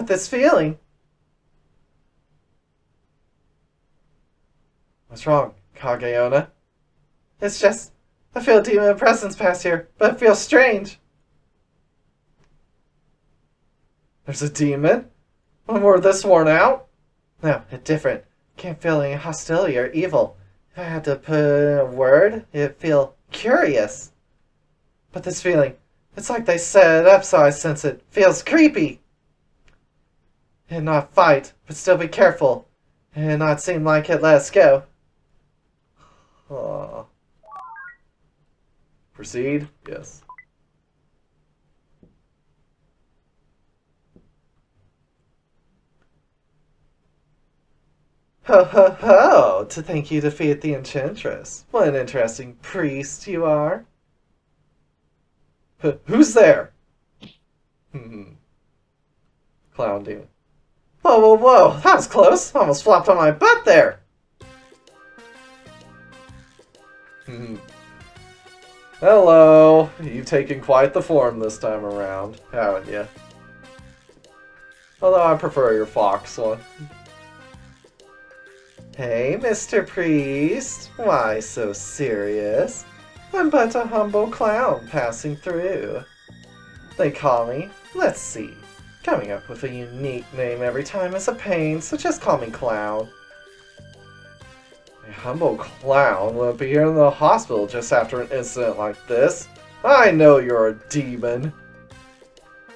But this feeling... What's wrong, Kageona? It's just... I feel a demon presence past here, but it feels strange. There's a demon? When we're this worn out? No, it's different. Can't feel any hostility or evil. If I had to put in a word, it'd feel curious. But this feeling, it's like they set it up so I sense it. Feels creepy. And not fight, but still be careful. And not seem like it let us go. Aww. Proceed? Yes. Ho ho ho! To think you defeat the Enchantress. What an interesting priest you are. Who's there? Clown demon. Whoa, whoa, whoa! That was close! Almost flopped on my butt there! Hello! You've taken quite the form this time around, haven't you? Although I prefer your fox one. Hey, Mr. Priest. Why so serious? I'm but a humble clown passing through. They call me, let's see. Coming up with a unique name every time is a pain, so just call me Clown. A humble clown won't be here in the hospital just after an incident like this. I know you're a demon.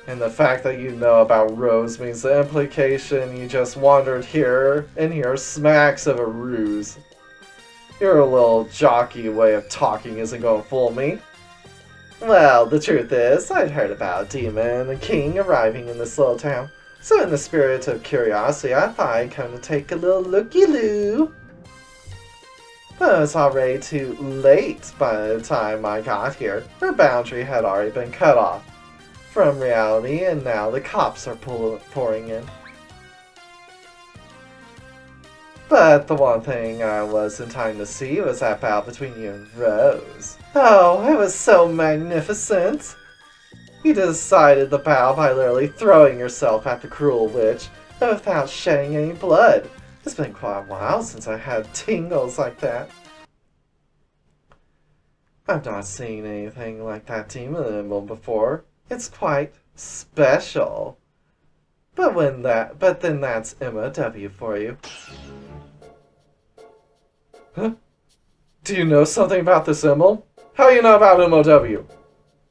And the fact that you know about Rose means the implication you just wandered here and here smacks of a ruse. Your little jockey way of talking isn't going to fool me. Well, the truth is, I'd heard about a demon and a king arriving in this little town. So in the spirit of curiosity, I thought I'd come to take a little looky-loo. But it was already too late by the time I got here. Her boundary had already been cut off from reality, and now the cops are pouring in. But the one thing I was in time to see was that battle between you and Rose. Oh, it was so magnificent! You decided the battle by literally throwing yourself at the cruel witch, but without shedding any blood. It's been quite a while since I had tingles like that. I've not seen anything like that demon emblem before. It's quite special. But then that's MOW for you. Huh? Do you know something about this emblem? How do you know about MOW?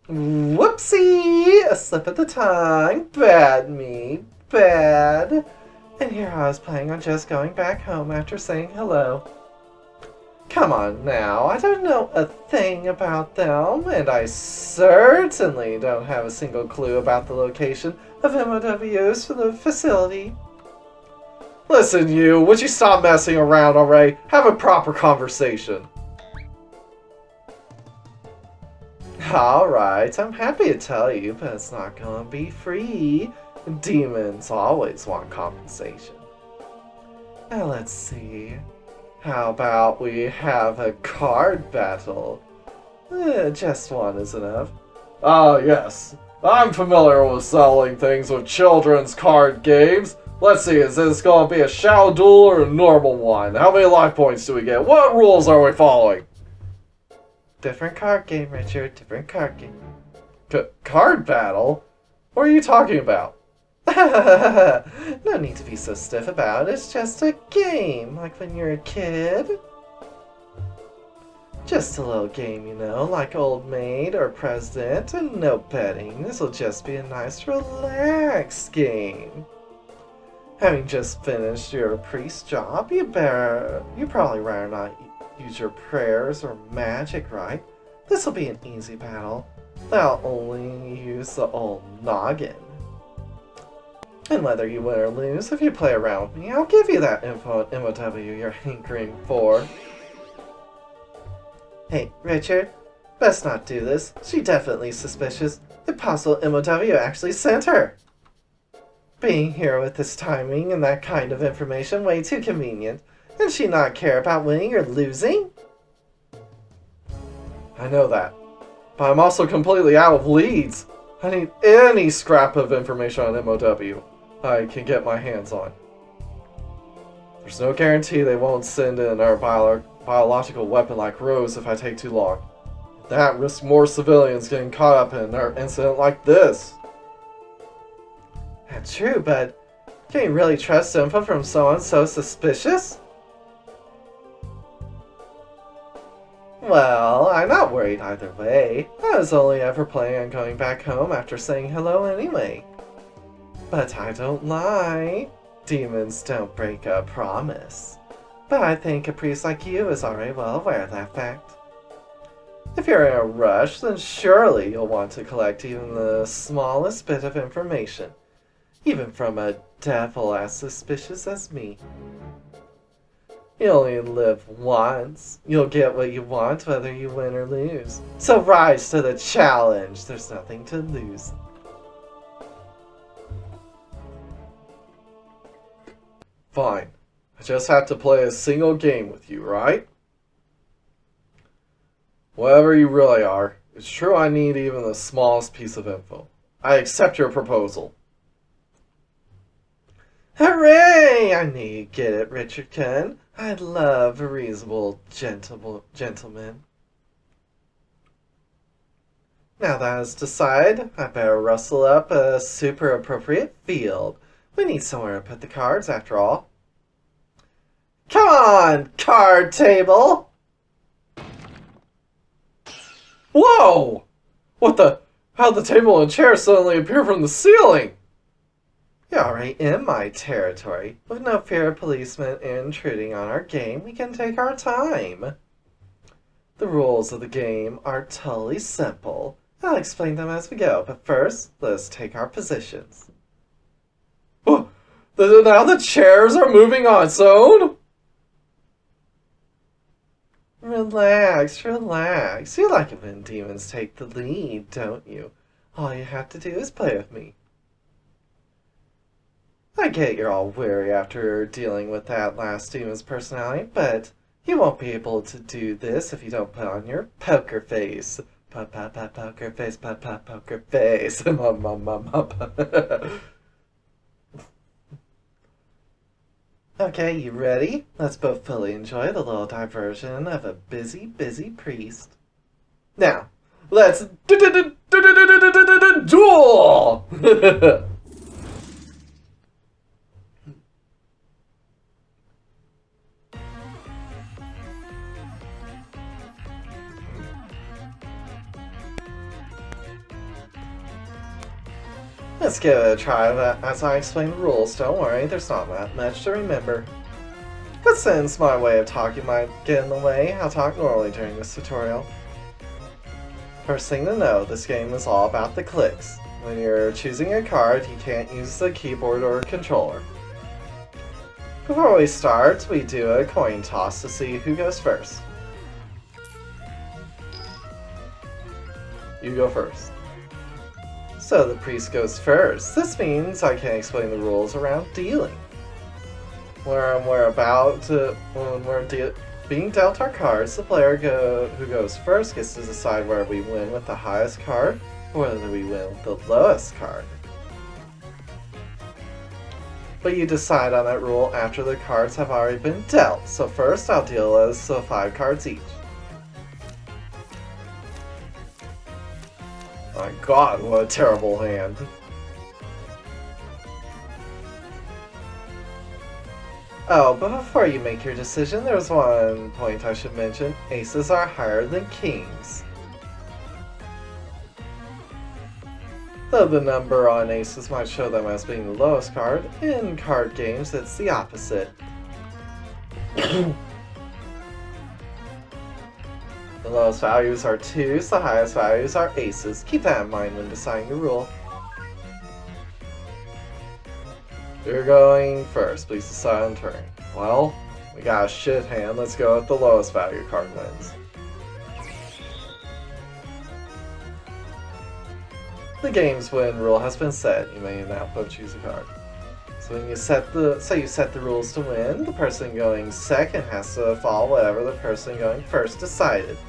Whoopsie! A slip of the tongue. Bad me. Bad. And here I was planning on just going back home after saying hello. Come on now, I don't know a thing about them, and I certainly don't have a single clue about the location of MOWs for the facility. Listen, you, would you stop messing around already? Have a proper conversation. Alright, I'm happy to tell you, but it's not gonna be free. Demons always want compensation. Now let's see. How about we have a card battle? Just one is enough. Ah, yes. I'm familiar with selling things with children's card games. Let's see, is this going to be a shadow duel or a normal one? How many life points do we get? What rules are we following? Different card game, Richard. Different card game. Card battle? What are you talking about? No need to be so stiff about it. It's just a game, like when you're a kid. Just a little game, you know, like Old Maid or President, and no betting. This'll just be a nice, relaxed game. Having just finished your priest job, you probably rather not use your prayers or magic, right? This'll be an easy battle. I'll only use the old noggin. And whether you win or lose, if you play around with me, I'll give you that info and MOW you're hankering for. Hey, Richard, best not do this. She's definitely suspicious. If possible, MOW actually sent her. Being here with this timing and that kind of information way too convenient. And she not care about winning or losing? I know that. But I'm also completely out of leads. I need any scrap of information on MOW. I can get my hands on. There's no guarantee they won't send in our biological weapon like Rose if I take too long. That risks more civilians getting caught up in an incident like this. That's true, but can you really trust info from someone so suspicious? Well, I'm not worried either way. I was only ever planning on going back home after saying hello anyway. But I don't lie. Demons don't break a promise. But I think a priest like you is already well aware of that fact. If you're in a rush, then surely you'll want to collect even the smallest bit of information, even from a devil as suspicious as me. You only live once. You'll get what you want whether you win or lose. So rise to the challenge. There's nothing to lose. Fine. I just have to play a single game with you, right? Whatever you really are, it's true I need even the smallest piece of info. I accept your proposal. Hooray! I knew you'd get it, Richardson. I love a reasonable gentleman. Now that is decided, I better rustle up a super appropriate field. We need somewhere to put the cards, after all. Come on, card table! Whoa! What the? How'd the table and chair suddenly appear from the ceiling? You're already in my territory. With no fear of policemen intruding on our game, we can take our time. The rules of the game are totally simple. I'll explain them as we go, but first, let's take our positions. Oh, now the chairs are moving on its own? Relax, relax. You like it when demons take the lead, don't you? All you have to do is play with me. I get you're all weary after dealing with that last demon's personality, but you won't be able to do this if you don't put on your poker face. Poker face, poker face. Okay, you ready? Let's both fully enjoy the little diversion of a busy priest. Now, let's duel! Let's give it a try, but as I explain the rules, don't worry, there's not that much to remember. But since my way of talking might get in the way, I'll talk normally during this tutorial. First thing to know, this game is all about the clicks. When you're choosing a card, you can't use the keyboard or controller. Before we start, we do a coin toss to see who goes first. You go first. So the priest goes first. This means I can explain the rules around dealing. When we're being dealt our cards, the player who goes first gets to decide whether we win with the highest card or whether we win with the lowest card. But you decide on that rule after the cards have already been dealt. So first I'll deal us 5 cards each. My god, what a terrible hand. Oh, but before you make your decision, there's one point I should mention. Aces are higher than kings. Though the number on aces might show them as being the lowest card, in card games it's the opposite. The lowest values are 2s, the highest values are aces. Keep that in mind when deciding the rule. You're going first, please decide on turn. Well, we got a shit hand, let's go with the lowest value card wins. The game's win rule has been set, you may now both choose a card. So when you set the rules to win, the person going second has to follow whatever the person going first decided.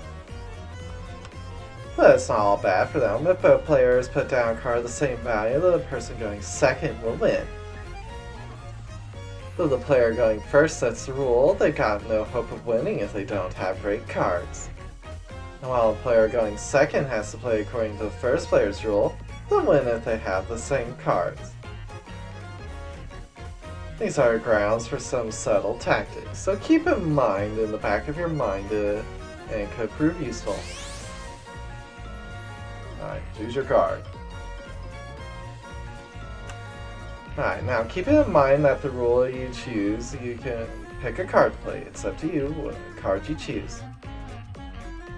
But it's not all bad for them. If both players put down a card of the same value, the person going second will win. Though the player going first sets the rule, they've got no hope of winning if they don't have great cards. And while the player going second has to play according to the first player's rule, they'll win if they have the same cards. These are grounds for some subtle tactics, so keep in mind in the back of your mind and could prove useful. Alright, choose your card. Alright, now keep in mind that the rule you choose, you can pick a card to play. It's up to you what card you choose.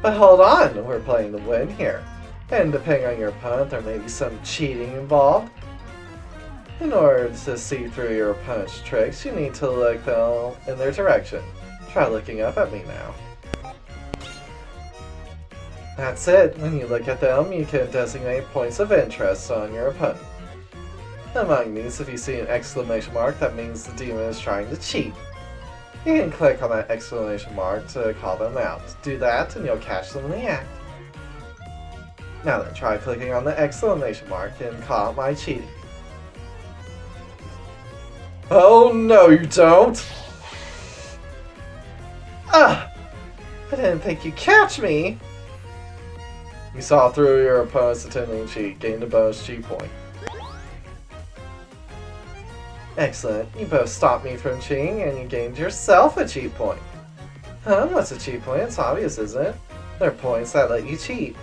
But hold on, we're playing to win here. And depending on your opponent, there may be some cheating involved. In order to see through your opponent's tricks, you need to look them in their direction. Try looking up at me now. That's it. When you look at them, you can designate points of interest on your opponent. Among these, if you see an exclamation mark, that means the demon is trying to cheat. You can click on that exclamation mark to call them out. Do that and you'll catch them in the act. Now then, try clicking on the exclamation mark and call out my cheating. Oh no, you don't! Ah! I didn't think you'd catch me! You saw through your opponent's attempting to cheat, gained a bonus cheat point. Excellent, you both stopped me from cheating and you gained yourself a cheat point. Huh, what's a cheat point? It's obvious, isn't it? They're points that let you cheat.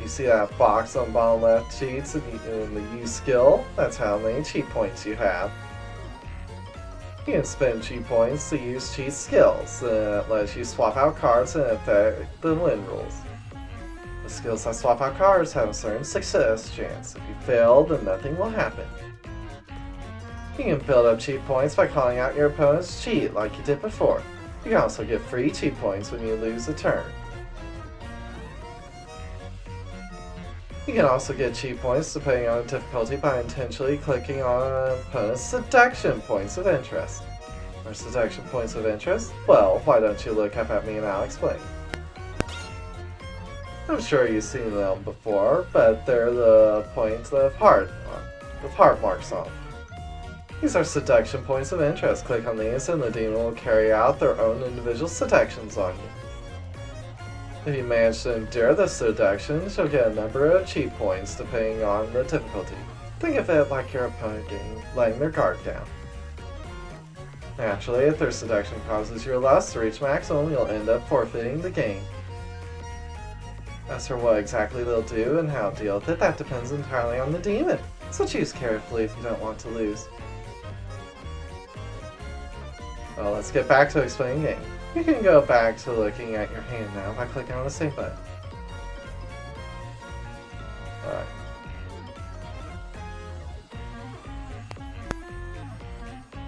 You see that box on bottom left cheats in the use skill? That's how many cheat points you have. You can spend cheat points to use cheat skills. That lets you swap out cards and affect the win rules. The skills that swap out cards have a certain success chance. If you fail, then nothing will happen. You can build up cheat points by calling out your opponent's cheat like you did before. You can also get free cheat points when you lose a turn. You can also get cheat points depending on difficulty by intentionally clicking on an opponent's seduction points of interest. Or seduction points of interest? Well, why don't you look up at me and I'll explain. I'm sure you've seen them before, but they're the points with heart marks on. These are seduction points of interest. Click on these and the demon will carry out their own individual seductions on you. If you manage to endure the seductions, you'll get a number of cheat points depending on the difficulty. Think of it like your opponent letting their guard down. Naturally, if their seduction causes your lust to reach maximum, you'll end up forfeiting the game. As for what exactly they'll do and how to deal with it, that depends entirely on the demon, so choose carefully if you don't want to lose. Well, let's get back to explaining the game. You can go back to looking at your hand now by clicking on the save button. Alright.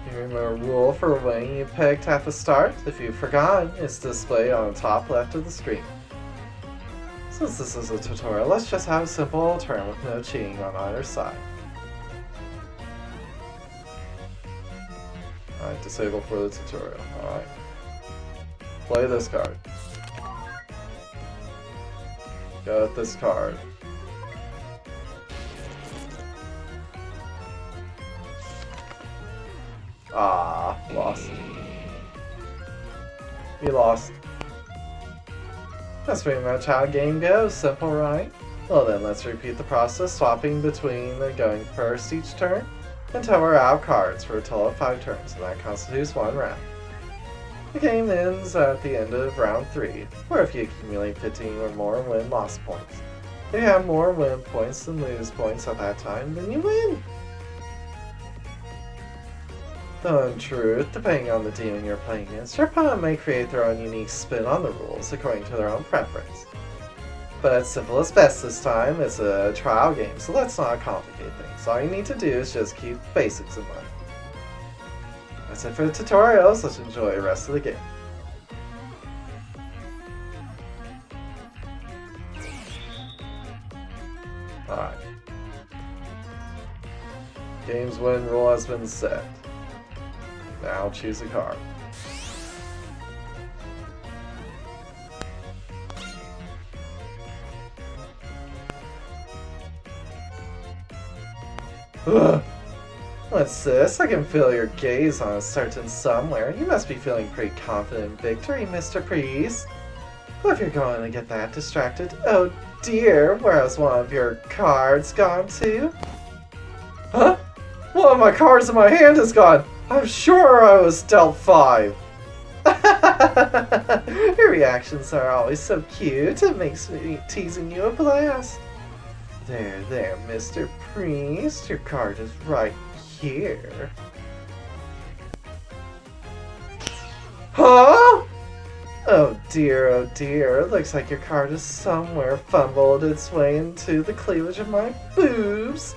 You remember a rule for winning you picked at the start? If you've forgotten, it's displayed on the top left of the screen. Since this is a tutorial, let's just have a simple turn with no cheating on either side. Alright, disable for the tutorial. Alright. Play this card. Go with this card. Ah, lost. You lost. That's pretty much how a game goes. Simple, right? Well then, let's repeat the process, swapping between the going first each turn until we're out of cards for a total of 5 turns, and that constitutes 1 round. The game ends at the end of round 3, where if you accumulate 15 or more win-loss points. If you have more win points than lose points at that time, then you win! Though in truth, depending on the demon you're playing against, your opponent may create their own unique spin on the rules according to their own preference. But it's simple as best this time. It's a trial game, so let's not complicate things. All you need to do is just keep basics in mind. That's it for the tutorials. Let's enjoy the rest of the game. Alright. Game's win rule has been set. Now choose a card. Ugh. What's this? I can feel your gaze on a certain somewhere. You must be feeling pretty confident in victory, Mr. Priest. Well, if you're going to get that distracted, oh dear, where has one of your cards gone to? Huh? One of my cards in my hand is gone. I'm sure I was dealt 5. Your reactions are always so cute. It makes me teasing you a blast. There, Mr. Priest. Your card is right here. Huh? Oh dear. Looks like your card is somewhere fumbled its way into the cleavage of my boobs.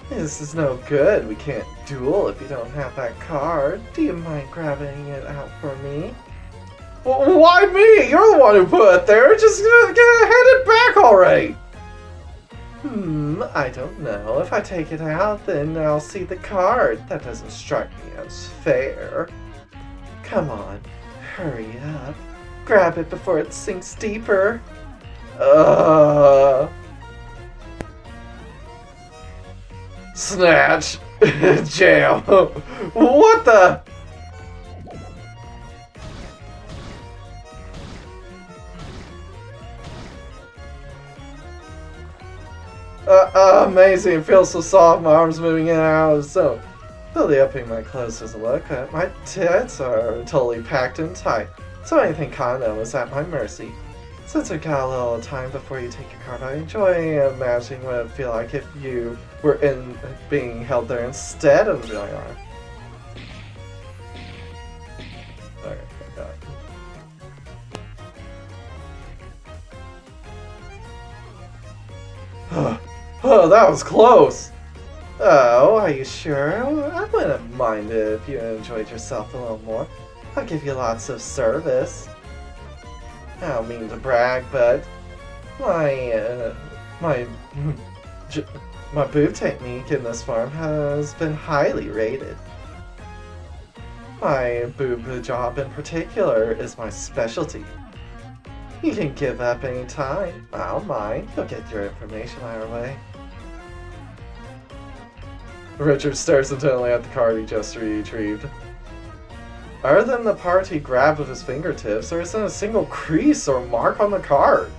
This is no good. We can't duel if you don't have that card. Do you mind grabbing it out for me? Well, why me? You're the one who put it there. Just hand it back already. I don't know. If I take it out, then I'll see the card. That doesn't strike me as fair. Come on, hurry up. Grab it before it sinks deeper. Snatch. Jam. What the? Amazing. It feels so soft. My arms moving in and out of the zone. Totally upping my clothes doesn't look good. My tits are totally packed in tight. So anything condom is at my mercy. Since we got a little time before you take your card, I enjoy imagining what it would feel like if you were being held there instead of my arm. Okay, got it. Oh, that was close! Oh, are you sure? I wouldn't mind it if you enjoyed yourself a little more. I'll give you lots of service. I don't mean to brag, but my boob technique in this farm has been highly rated. My boob job in particular is my specialty. You can give up any time. I don't mind. You'll get your information our way. Richard stares intently at the card he just retrieved. Other than the part he grabbed with his fingertips, there isn't a single crease or mark on the card.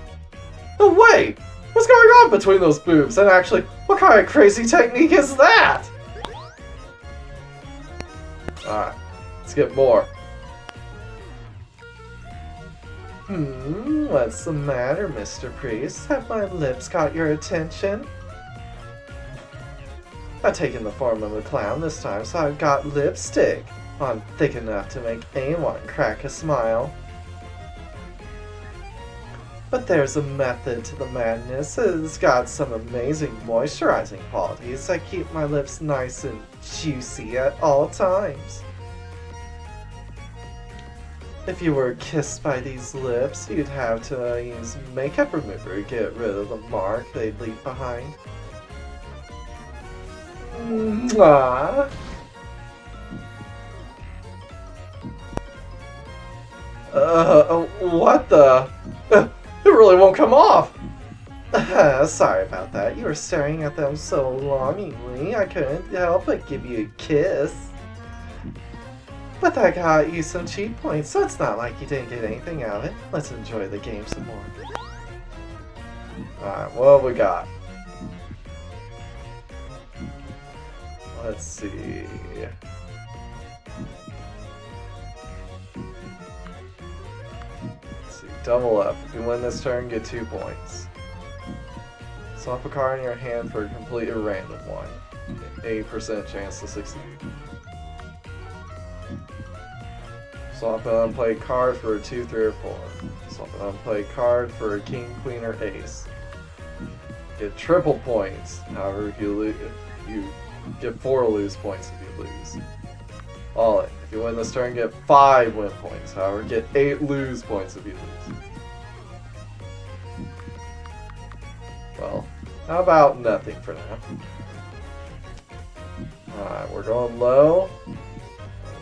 No way! What's going on between those boobs? And actually, what kind of crazy technique is that? Alright, let's get more. What's the matter, Mr. Priest? Have my lips got your attention? I've taken the form of a clown this time, so I've got lipstick on thick enough to make anyone crack a smile. But there's a method to the madness. It's got some amazing moisturizing qualities that keep my lips nice and juicy at all times. If you were kissed by these lips, you'd have to use makeup remover to get rid of the mark they'd leave behind. Mwah. What the? It really won't come off! Sorry about that. You were staring at them so longingly, I couldn't help but give you a kiss. But that got you some cheat points, so it's not like you didn't get anything out of it. Let's enjoy the game some more. Alright, what have we got? Let's see. Double up. If you win this turn, get 2 points. Swap a card in your hand for a completely random one. 80% chance to succeed. Swap an unplayed card for a 2, 3, or 4. Swap an unplayed card for a king, queen, or ace. Get triple points. However, if you lose, you get 4 lose points if you lose. All in. If you win this turn, get 5 win points. However, get 8 lose points if you lose. Well, how about nothing for now? Alright, we're going low.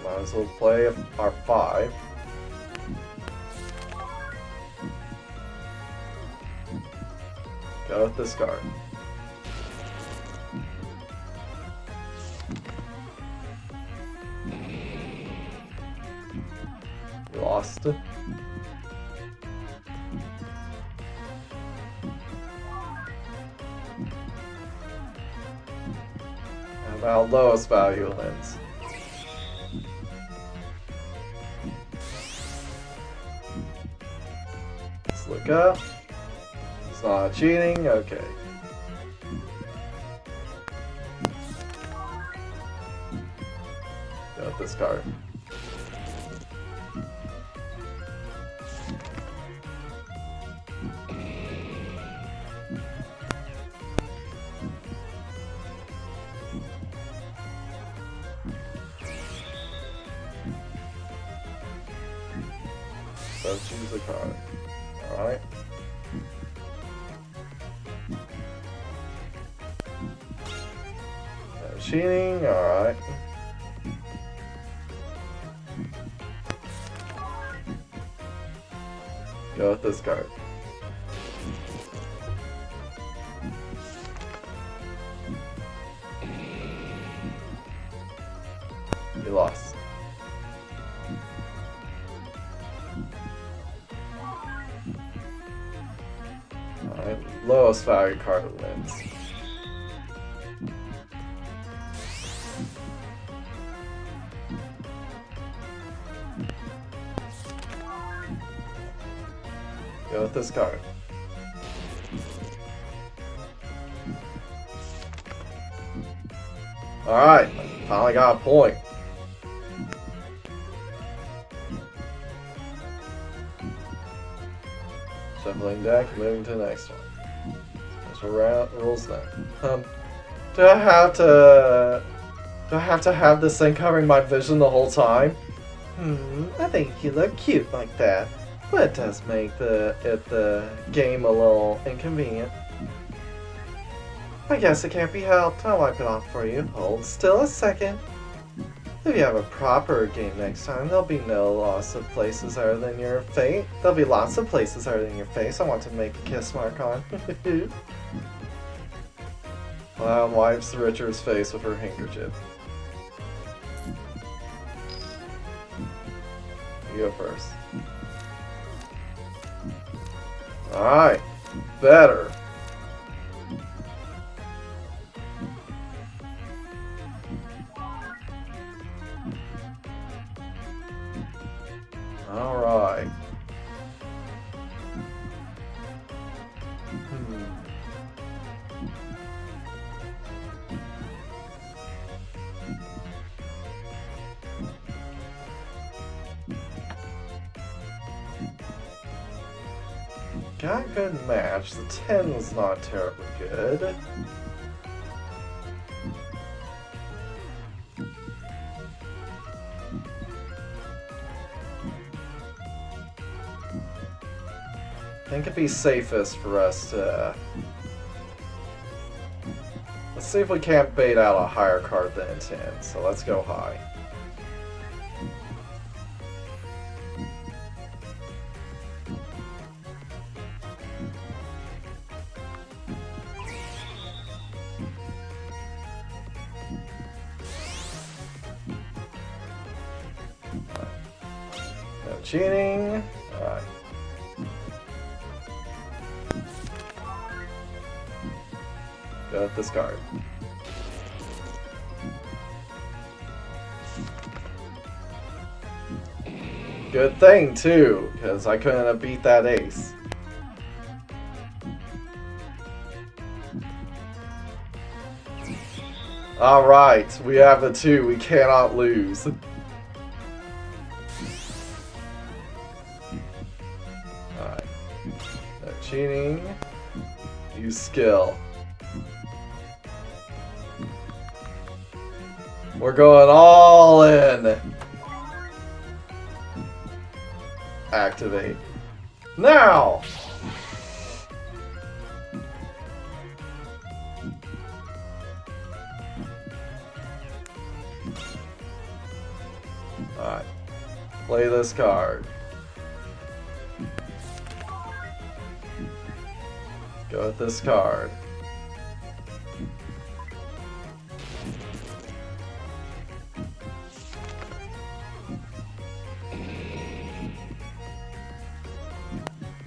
Might as well play our 5. Go with this card. lost. How about lowest value lens? Let's look up. It's not cheating, okay. Go with this card. So choose a card. Alright. No cheating, alright. Go with this card. You lost. Alright, lowest value card wins. Go with this card. Alright, finally got a point. Shuffling deck, moving to the next one. Special rules then. Do I have to have this thing covering my vision the whole time? I think you look cute like that. But it does make the game a little inconvenient. I guess it can't be helped. I'll wipe it off for you. Hold still a second. If you have a proper game next time, there'll be no loss of places other than your face. There'll be lots of places other than your face I want to make a kiss mark on. Clown wipes Richard's face with her handkerchief. You go first. Alright, better. Alright. Got a good match. The 10 was not terribly good. I think it'd be safest for us to... Let's see if we can't bait out a higher card than a 10. So let's go high. No cheating. Alright. Go with this card. Good thing, too, because I couldn't have beat that ace. Alright, we have a 2. We cannot lose. Alright. No cheating. Use skill. We're going all in. Activate. Now! Alright. Play this card. Go with this card.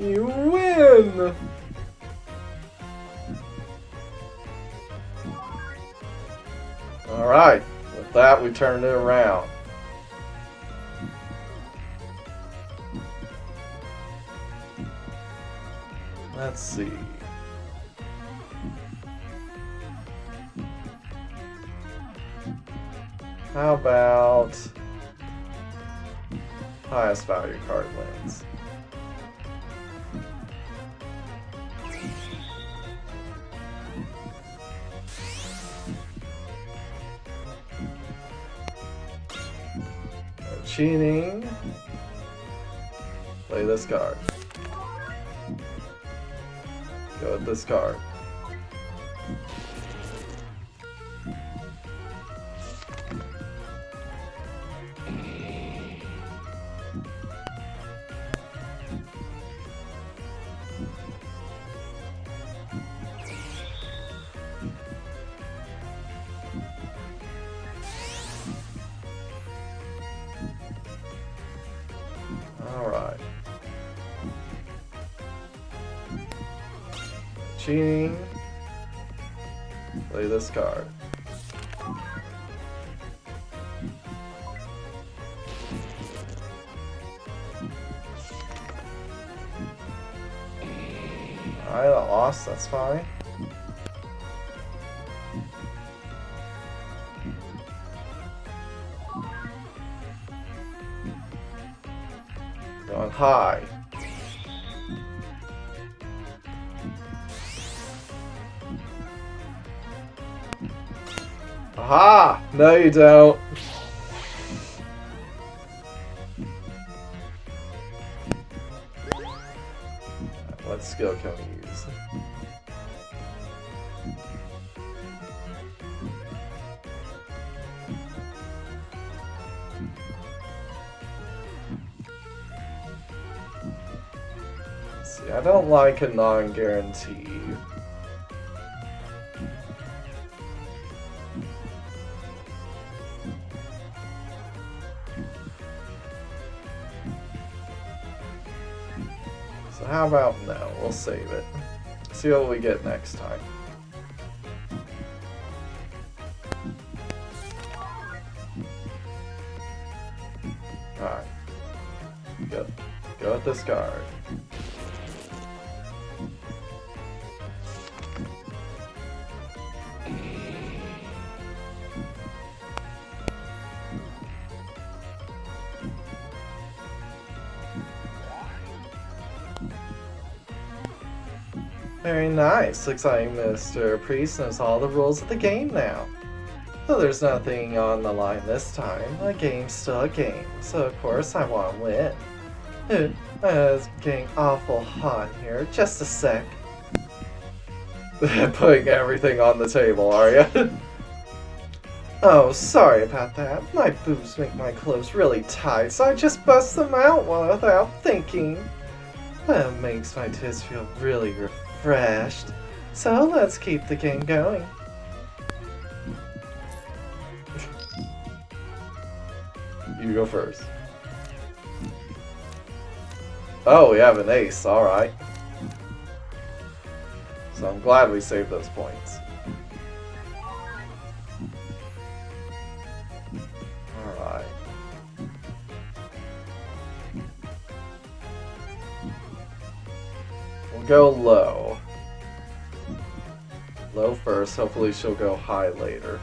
You win! Alright, with that we turned it around. Let's see. How about highest value card wins? No cheating. Play this card. Go with this card. Alright. Cheating. Play this card. Alright, I lost, that's fine. Going high. Aha! No, you don't. What skill can we use? Let's see, I don't like a non-guarantee. So how about no? We'll save it. See what we get next time. Alright. Go with this card. Very nice. Looks like Mr. Priest knows all the rules of the game now. Though there's nothing on the line this time, a game's still a game, so of course I want to win. It's getting awful hot here. Just a sec. Putting everything on the table, are you? Oh, sorry about that. My boobs make my clothes really tight, so I just bust them out without thinking. But it makes my tits feel really refreshed. So let's keep the game going. You go first. Oh, we have an ace, alright. So I'm glad we saved those points. Alright. We'll go low. Low first, hopefully she'll go high later.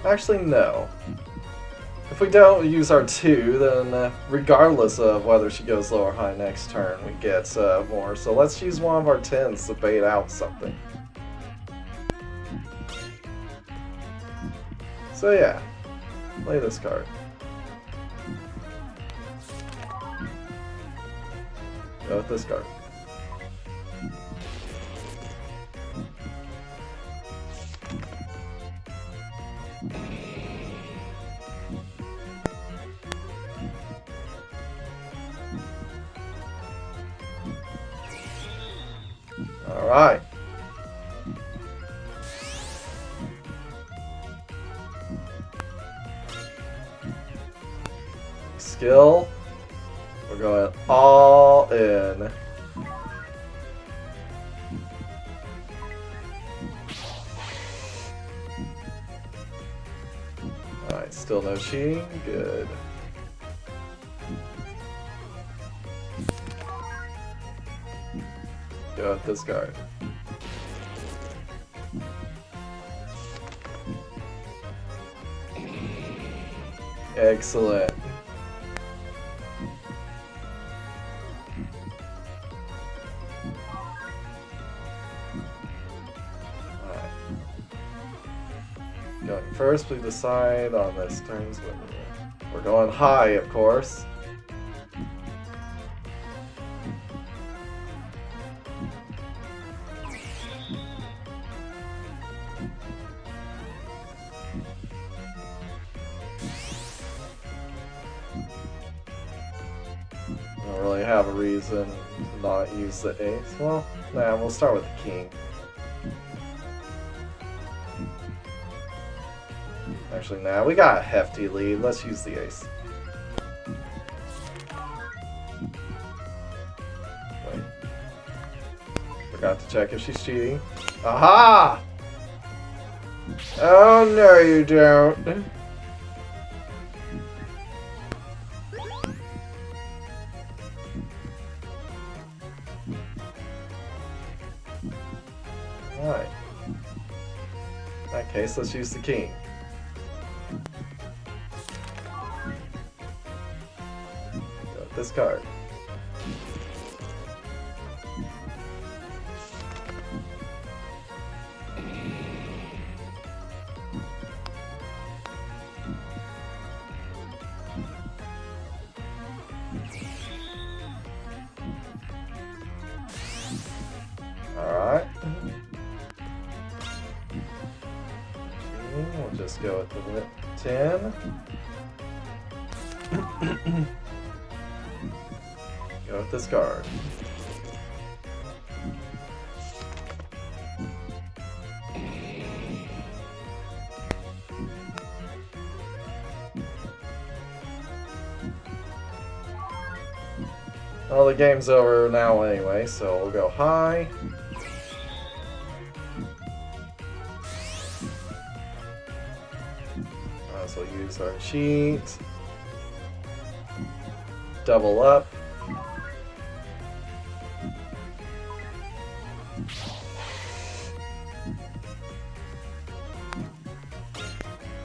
Actually, no. If we don't use our 2, then regardless of whether she goes low or high next turn, we get more. So let's use one of our 10s to bait out something. So yeah, play this card. Go with this card. Alright. skill. We're going all in. Alright, still no cheating. Good. Go with this card. Excellent. Alright. Going first, we decide on this turns. We're going high, of course. Don't really have a reason to not use the ace. Well, nah, we'll start with the king. Actually, nah, we got a hefty lead. Let's use the ace. Wait. Forgot to check if she's cheating. Aha! Oh, no, you don't. Alright. In that case, let's use the king. Go with this card. Alright. We'll just go with the 10. Go with this card. Well, the game's over now anyway, so we'll go high. So we'll use our cheat. Double up.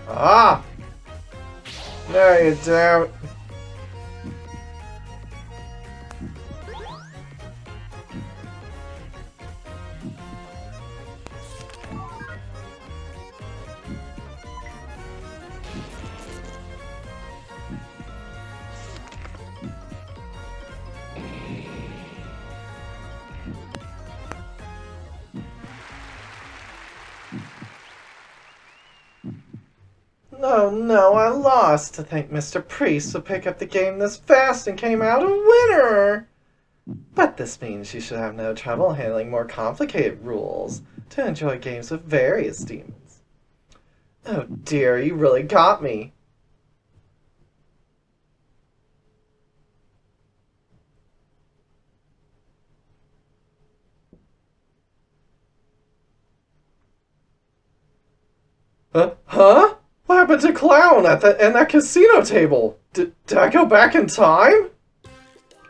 Ah! No, you don't. Oh no, I lost. To think Mr. Priest would pick up the game this fast and came out a winner! But this means you should have no trouble handling more complicated rules to enjoy games with various demons. Oh dear, you really got me. Huh? What happened to Clown at that casino table? Did I go back in time?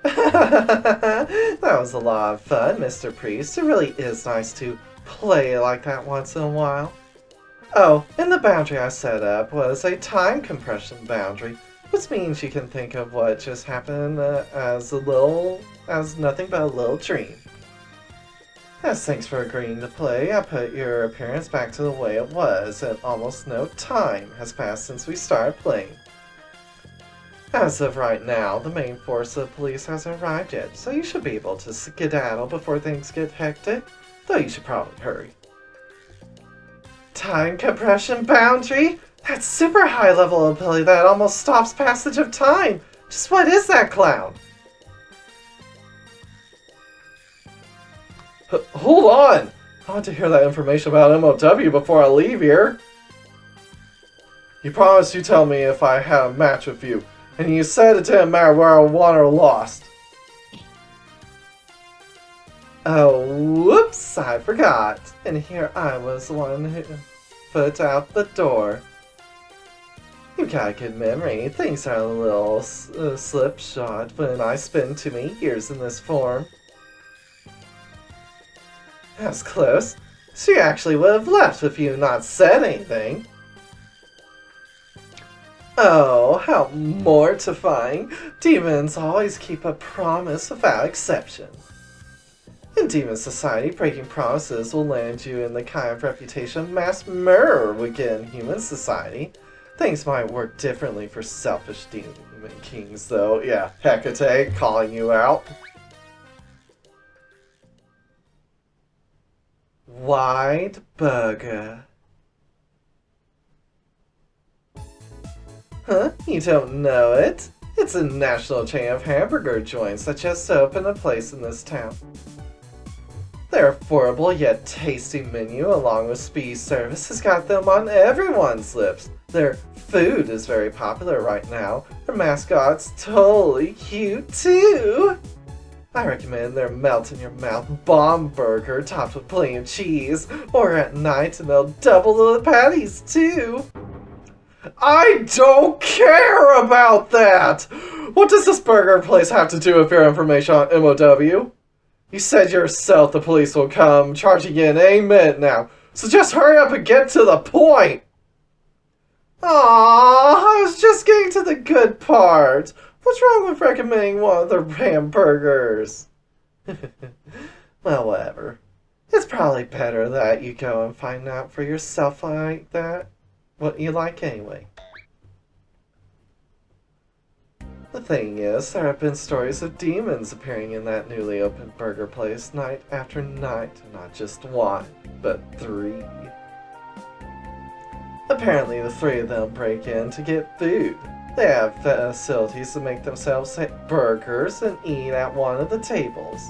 That was a lot of fun, Mr. Priest. It really is nice to play like that once in a while. Oh, and the boundary I set up was a time compression boundary, which means you can think of what just happened as nothing but a little dream. As thanks for agreeing to play, I put your appearance back to the way it was, and almost no time has passed since we started playing. As of right now, the main force of police hasn't arrived yet, so you should be able to skedaddle before things get hectic, though you should probably hurry. Time compression boundary? That's super high level ability that almost stops passage of time! Just what is that, Clown? Hold on! I want to hear that information about MOW before I leave here. You promised you'd tell me if I had a match with you. And you said it didn't matter where I won or lost. Oh, whoops, I forgot. And here I was the one who put out the door. You've got a good memory. Things are a little slipshod when I spend too many years in this form. That was close. She actually would have left if you not said anything. Oh, how mortifying. Demons always keep a promise without exception. In demon society, breaking promises will land you in the kind of reputation mass murder would get in human society. Things might work differently for selfish demon kings, though. Yeah, Hecate calling you out. Wide Burger. Huh? You don't know it? It's a national chain of hamburger joints that just opened a place in this town. Their affordable yet tasty menu along with speedy service has got them on everyone's lips. Their food is very popular right now. Their mascot's totally cute too. I recommend their melt-in-your-mouth bomb burger topped with plenty of cheese. Or at night and they'll double the patties too. I don't care about that! What does this burger place have to do with your information on MOW? You said yourself the police will come charging you in any minute now, so just hurry up and get to the point! Aww, I was just getting to the good part. What's wrong with recommending one of their hamburgers? Well, whatever. It's probably better that you go and find out for yourself like that. What you like anyway. The thing is, there have been stories of demons appearing in that newly opened burger place night after night, not just one, but 3. Apparently the 3 of them break in to get food. They have facilities to make themselves burgers and eat at one of the tables.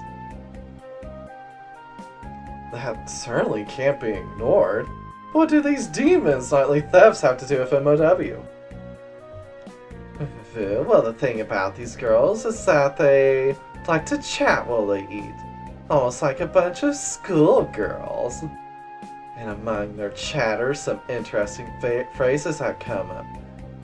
That certainly can't be ignored. What do these demons' nightly thefts have to do with MOW? Well, the thing about these girls is that they like to chat while they eat. Almost like a bunch of schoolgirls. And among their chatter, some interesting phrases have come up.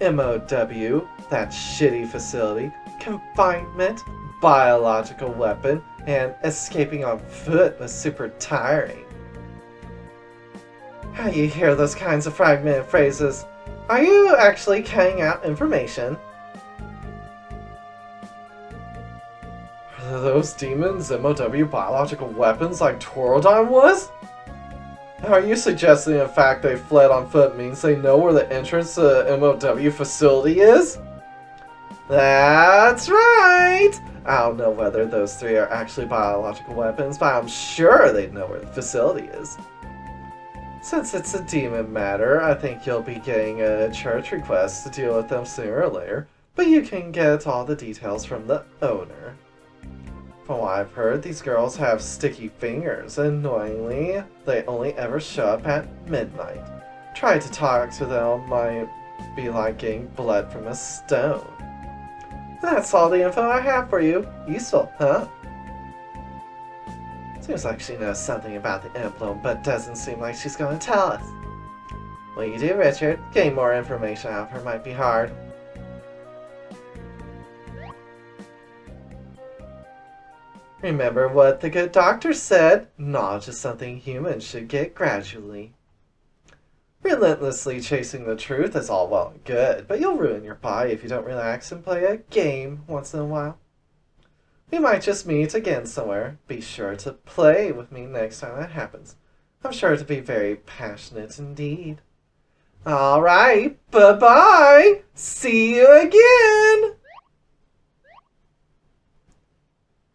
MOW, that shitty facility, confinement, biological weapon, and escaping on foot was super tiring. How you hear those kinds of fragmented phrases? Are you actually cutting out information? Are those demons MOW biological weapons like Taurodon was? Are you suggesting the fact they fled on foot means they know where the entrance to the MOW facility is? That's right! I don't know whether those 3 are actually biological weapons, but I'm sure they'd know where the facility is. Since it's a demon matter, I think you'll be getting a church request to deal with them sooner or later, but you can get all the details from the owner. From what I've heard, these girls have sticky fingers, and annoyingly, they only ever show up at midnight. Try to talk to them might be like getting blood from a stone. That's all the info I have for you. Useful, huh? Seems like she knows something about the emblem, but doesn't seem like she's going to tell us. What do you do, Richard? Getting more information out of her might be hard. Remember what the good doctor said, knowledge is something humans should get gradually. Relentlessly chasing the truth is all well and good, but you'll ruin your body if you don't relax and play a game once in a while. We might just meet again somewhere. Be sure to play with me next time that happens. I'm sure to be very passionate indeed. Alright, bye-bye! See you again!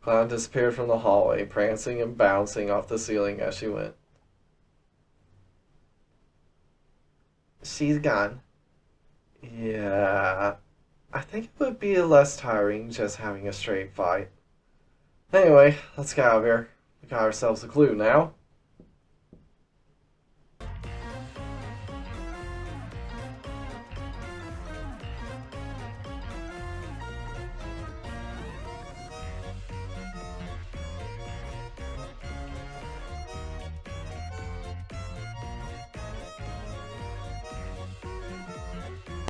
Clown disappeared from the hallway, prancing and bouncing off the ceiling as she went. She's gone. Yeah, I think it would be less tiring just having a straight fight. Anyway, let's get out of here. We got ourselves a clue now.